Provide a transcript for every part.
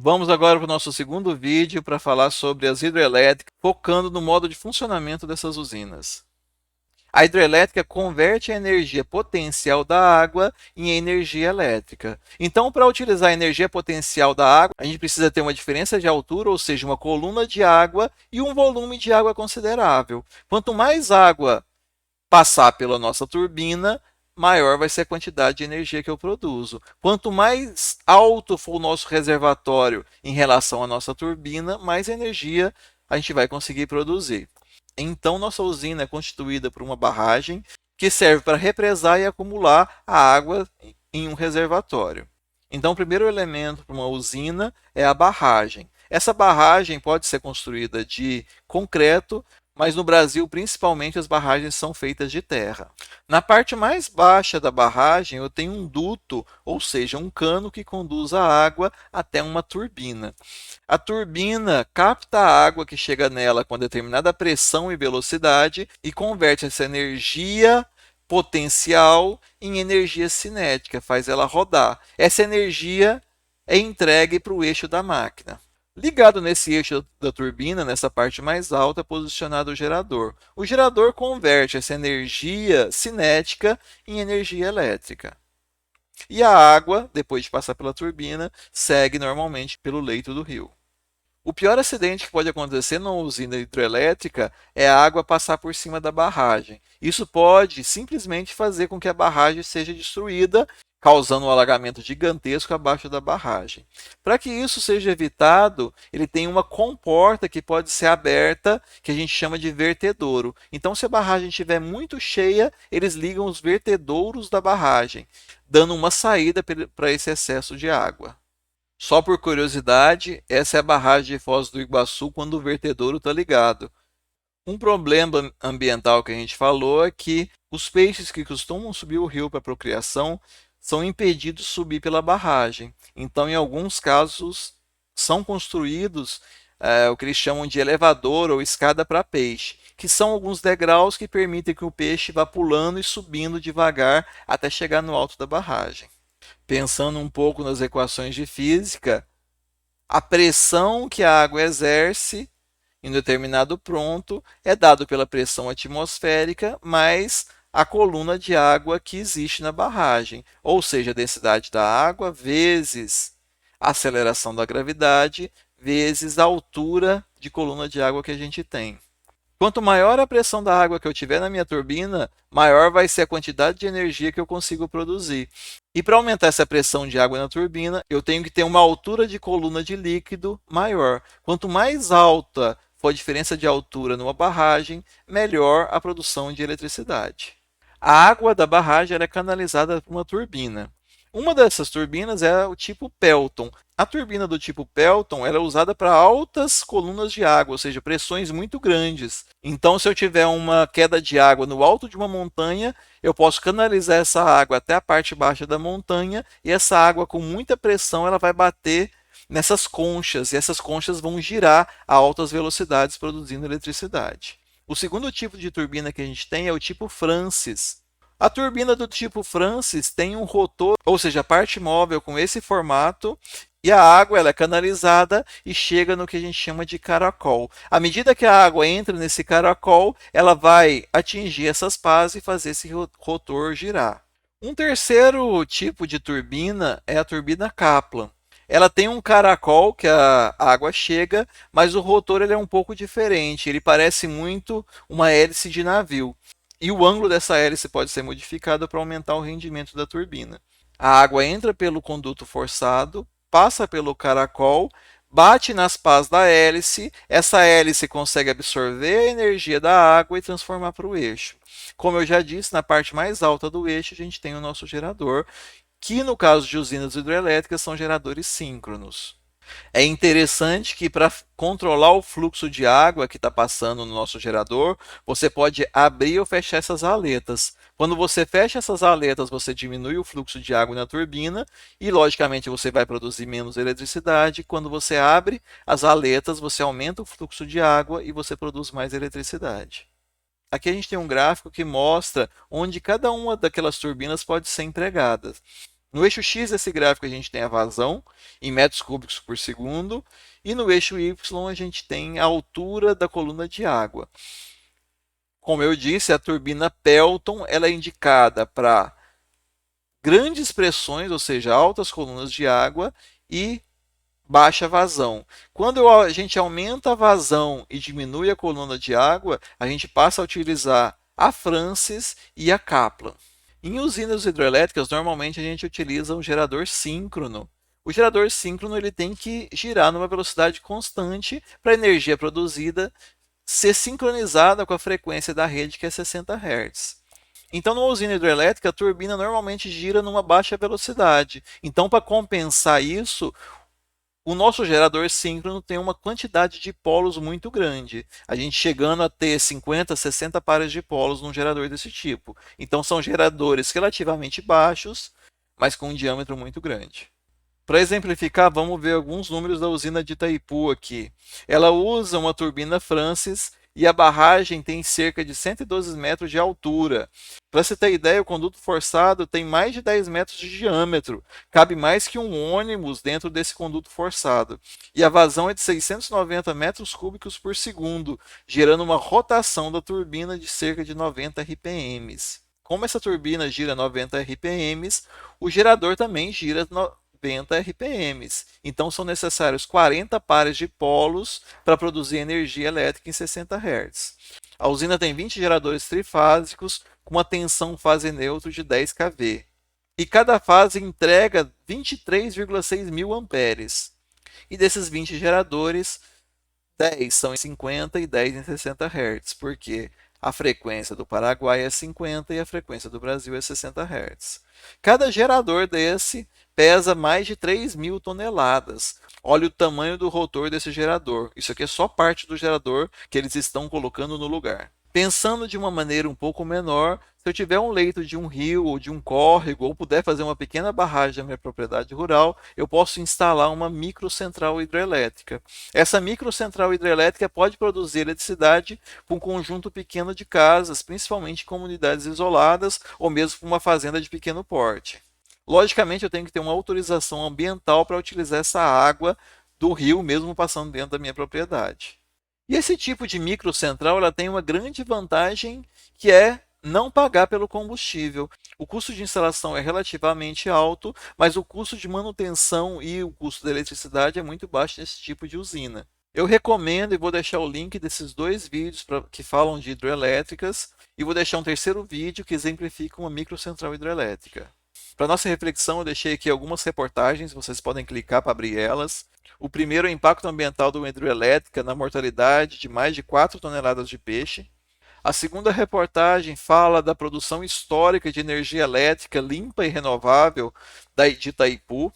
Vamos agora para o nosso segundo vídeo para falar sobre as hidrelétricas, focando no modo de funcionamento dessas usinas. A hidrelétrica converte a energia potencial da água em energia elétrica. Então, para utilizar a energia potencial da água, a gente precisa ter uma diferença de altura, ou seja, uma coluna de água e um volume de água considerável. Quanto mais água passar pela nossa turbina, maior vai ser a quantidade de energia que eu produzo. Quanto mais alto for o nosso reservatório em relação à nossa turbina, mais energia a gente vai conseguir produzir. Então, nossa usina é constituída por uma barragem que serve para represar e acumular a água em um reservatório. Então, o primeiro elemento para uma usina é a barragem. Essa barragem pode ser construída de concreto, mas no Brasil, principalmente, as barragens são feitas de terra. Na parte mais baixa da barragem, eu tenho um duto, ou seja, um cano que conduz a água até uma turbina. A turbina capta a água que chega nela com determinada pressão e velocidade e converte essa energia potencial em energia cinética, faz ela rodar. Essa energia é entregue para o eixo da máquina. Ligado nesse eixo da turbina, nessa parte mais alta, é posicionado o gerador. O gerador converte essa energia cinética em energia elétrica. E a água, depois de passar pela turbina, segue normalmente pelo leito do rio. O pior acidente que pode acontecer numa usina hidrelétrica é a água passar por cima da barragem. Isso pode simplesmente fazer com que a barragem seja destruída, causando um alagamento gigantesco abaixo da barragem. Para que isso seja evitado, ele tem uma comporta que pode ser aberta, que a gente chama de vertedouro. Então, se a barragem estiver muito cheia, eles ligam os vertedouros da barragem, dando uma saída para esse excesso de água. Só por curiosidade, essa é a barragem de Foz do Iguaçu quando o vertedouro está ligado. Um problema ambiental que a gente falou é que os peixes que costumam subir o rio para procriação são impedidos de subir pela barragem. Então, em alguns casos, são construídos o que eles chamam de elevador ou escada para peixe, que são alguns degraus que permitem que o peixe vá pulando e subindo devagar até chegar no alto da barragem. Pensando um pouco nas equações de física, a pressão que a água exerce em um determinado ponto é dado pela pressão atmosférica mais a coluna de água que existe na barragem, ou seja, a densidade da água vezes a aceleração da gravidade vezes a altura de coluna de água que a gente tem. Quanto maior a pressão da água que eu tiver na minha turbina, maior vai ser a quantidade de energia que eu consigo produzir. E para aumentar essa pressão de água na turbina, eu tenho que ter uma altura de coluna de líquido maior. Quanto mais alta for a diferença de altura numa barragem, melhor a produção de eletricidade. A água da barragem é canalizada para uma turbina. Uma dessas turbinas é o tipo Pelton. A turbina do tipo Pelton ela é usada para altas colunas de água, ou seja, pressões muito grandes. Então, se eu tiver uma queda de água no alto de uma montanha, eu posso canalizar essa água até a parte baixa da montanha e essa água com muita pressão ela vai bater nessas conchas e essas conchas vão girar a altas velocidades produzindo eletricidade. O segundo tipo de turbina que a gente tem é o tipo Francis. A turbina do tipo Francis tem um rotor, ou seja, a parte móvel com esse formato, e a água ela é canalizada e chega no que a gente chama de caracol. À medida que a água entra nesse caracol, ela vai atingir essas pás e fazer esse rotor girar. Um terceiro tipo de turbina é a turbina Kaplan. Ela tem um caracol que a água chega, mas o rotor ele é um pouco diferente. Ele parece muito uma hélice de navio. E o ângulo dessa hélice pode ser modificado para aumentar o rendimento da turbina. A água entra pelo conduto forçado, passa pelo caracol, bate nas pás da hélice, essa hélice consegue absorver a energia da água e transformar para o eixo. Como eu já disse, na parte mais alta do eixo a gente tem o nosso gerador, que no caso de usinas hidrelétricas são geradores síncronos. É interessante que para controlar o fluxo de água que está passando no nosso gerador, você pode abrir ou fechar essas aletas. Quando você fecha essas aletas, você diminui o fluxo de água na turbina e, logicamente, você vai produzir menos eletricidade. Quando você abre as aletas, você aumenta o fluxo de água e você produz mais eletricidade. Aqui a gente tem um gráfico que mostra onde cada uma daquelas turbinas pode ser empregada. No eixo X desse gráfico a gente tem a vazão em metros cúbicos por segundo e no eixo Y a gente tem a altura da coluna de água. Como eu disse, a turbina Pelton ela é indicada para grandes pressões, ou seja, altas colunas de água e baixa vazão. Quando a gente aumenta a vazão e diminui a coluna de água, a gente passa a utilizar a Francis e a Kaplan. Em usinas hidrelétricas, normalmente a gente utiliza um gerador síncrono. O gerador síncrono ele tem que girar numa velocidade constante para a energia produzida ser sincronizada com a frequência da rede, que é 60 Hz. Então, numa usina hidrelétrica, a turbina normalmente gira numa baixa velocidade. Então, para compensar isso, o nosso gerador síncrono tem uma quantidade de polos muito grande. A gente chegando a ter 50, 60 pares de polos num gerador desse tipo. Então, são geradores relativamente baixos, mas com um diâmetro muito grande. Para exemplificar, vamos ver alguns números da usina de Itaipu aqui. Ela usa uma turbina Francis e a barragem tem cerca de 112 metros de altura. Para você ter ideia, o conduto forçado tem mais de 10 metros de diâmetro. Cabe mais que um ônibus dentro desse conduto forçado. E a vazão é de 690 metros cúbicos por segundo, gerando uma rotação da turbina de cerca de 90 RPM. Como essa turbina gira 90 RPM, o gerador também gira 90 RPM. Então são necessários 40 pares de polos para produzir energia elétrica em 60 Hz. A usina tem 20 geradores trifásicos com uma tensão fase neutro de 10 kV. E cada fase entrega 23,6 mil amperes. E desses 20 geradores, 10 são em 50 e 10 em 60 Hz, porque a frequência do Paraguai é 50 e a frequência do Brasil é 60 Hz. Cada gerador desse pesa mais de 3.000 toneladas. Olha o tamanho do rotor desse gerador. Isso aqui é só parte do gerador que eles estão colocando no lugar. Pensando de uma maneira um pouco menor, se eu tiver um leito de um rio ou de um córrego, ou puder fazer uma pequena barragem na minha propriedade rural, eu posso instalar uma microcentral hidrelétrica. Essa microcentral hidrelétrica pode produzir eletricidade para um conjunto pequeno de casas, principalmente em comunidades isoladas ou mesmo para uma fazenda de pequeno porte. Logicamente, eu tenho que ter uma autorização ambiental para utilizar essa água do rio, mesmo passando dentro da minha propriedade. E esse tipo de microcentral ela tem uma grande vantagem que é não pagar pelo combustível. O custo de instalação é relativamente alto, mas o custo de manutenção e o custo da eletricidade é muito baixo nesse tipo de usina. Eu recomendo e vou deixar o link desses dois vídeos que falam de hidrelétricas e vou deixar um terceiro vídeo que exemplifica uma microcentral hidrelétrica. Para nossa reflexão, eu deixei aqui algumas reportagens, vocês podem clicar para abrir elas. O primeiro é o impacto ambiental de uma hidrelétrica na mortalidade de mais de 4 toneladas de peixe. A segunda reportagem fala da produção histórica de energia elétrica limpa e renovável de Itaipu.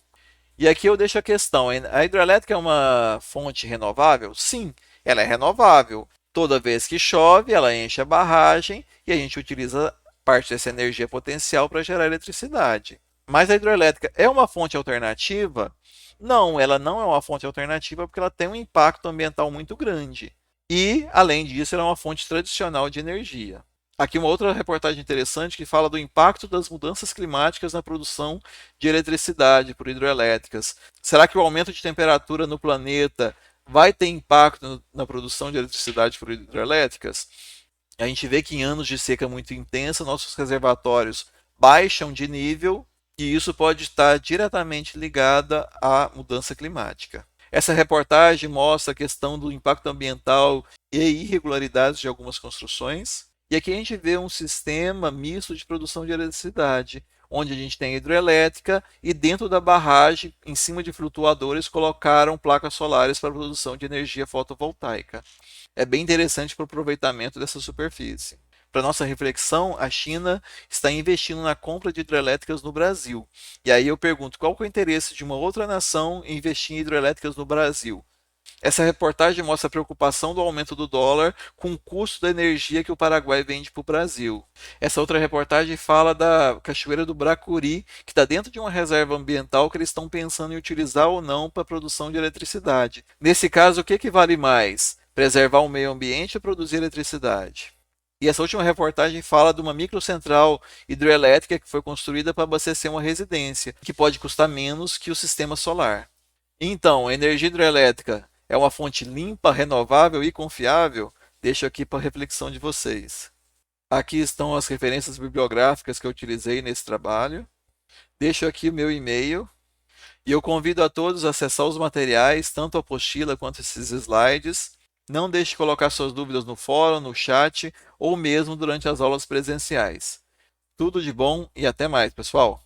E aqui eu deixo a questão: a hidrelétrica é uma fonte renovável? Sim, ela é renovável. Toda vez que chove, ela enche a barragem e a gente utiliza parte dessa energia potencial para gerar eletricidade. Mas a hidrelétrica é uma fonte alternativa? Não, ela não é uma fonte alternativa porque ela tem um impacto ambiental muito grande. E, além disso, ela é uma fonte tradicional de energia. Aqui uma outra reportagem interessante que fala do impacto das mudanças climáticas na produção de eletricidade por hidrelétricas. Será que o aumento de temperatura no planeta vai ter impacto na produção de eletricidade por hidrelétricas? A gente vê que em anos de seca muito intensa, nossos reservatórios baixam de nível e isso pode estar diretamente ligado à mudança climática. Essa reportagem mostra a questão do impacto ambiental e irregularidades de algumas construções. E aqui a gente vê um sistema misto de produção de eletricidade, onde a gente tem hidrelétrica e dentro da barragem, em cima de flutuadores, colocaram placas solares para a produção de energia fotovoltaica. É bem interessante para o aproveitamento dessa superfície. Para nossa reflexão, a China está investindo na compra de hidrelétricas no Brasil. E aí eu pergunto, qual que é o interesse de uma outra nação em investir em hidrelétricas no Brasil? Essa reportagem mostra a preocupação do aumento do dólar com o custo da energia que o Paraguai vende para o Brasil. Essa outra reportagem fala da Cachoeira do Bracuri, que está dentro de uma reserva ambiental que eles estão pensando em utilizar ou não para a produção de eletricidade. Nesse caso, o que vale mais? Preservar o meio ambiente ou produzir eletricidade? E essa última reportagem fala de uma microcentral hidrelétrica que foi construída para abastecer uma residência, que pode custar menos que o sistema solar. Então, a energia hidrelétrica é uma fonte limpa, renovável e confiável? Deixo aqui para reflexão de vocês. Aqui estão as referências bibliográficas que eu utilizei nesse trabalho. Deixo aqui o meu e-mail e eu convido a todos a acessar os materiais, tanto a apostila quanto esses slides. Não deixe de colocar suas dúvidas no fórum, no chat ou mesmo durante as aulas presenciais. Tudo de bom e até mais, pessoal!